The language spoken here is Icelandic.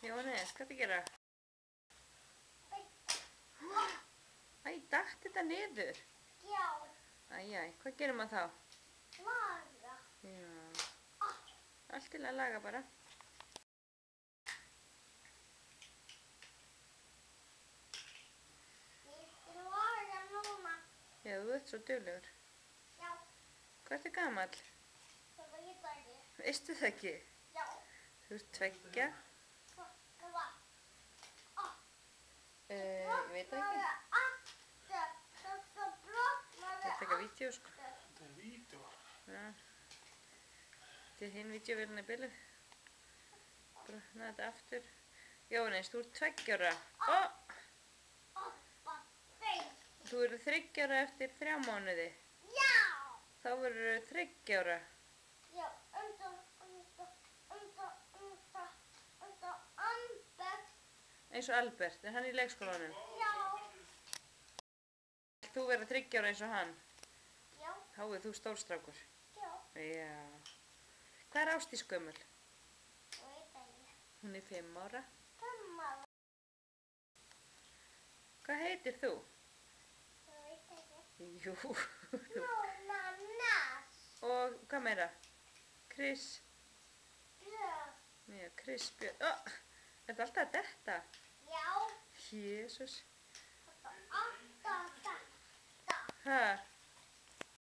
Jóhannes, hvað ertu að gera? Æ, datt þetta niður? Já. Æ, hvað gerir maður þá? Laga. Já. Allt til að laga bara. Ég skal laga núna. Já, þú ert svo duglegur. Já. Hvað ertu gamall? Það veit það ekki. Veistu það ekki? Já. Þú ert 2. Hvað? Ég veit það ekki. Þetta er ekki vídeo, sko. Þetta er vídeo. Já. Þetta er hinn vídeovélina í bílu. Brotna þetta aftur. Jóhannes, þú ert 2 ára. Þú verður 3 ára eftir 3 mánuði. Já. Þá verður 3 ára. Já, Eins og Albert, er hann í leikskólanum? Já. Þú verður 3 ára eins og hann? Já. Þá er þú stórstrákur. Já. Já. Hvað er Ásdís gömul? Það veit það ekki. Hún er 5 ára. 5 ára. Hvað heitir þú? Það veit það ekki. Jú. Jóhannes. Og hvað meira? Chris. Björn. Já, Chris Björn. Ertu alltaf að detta? Já. Jésús. Þetta er alltaf þetta. Hæ?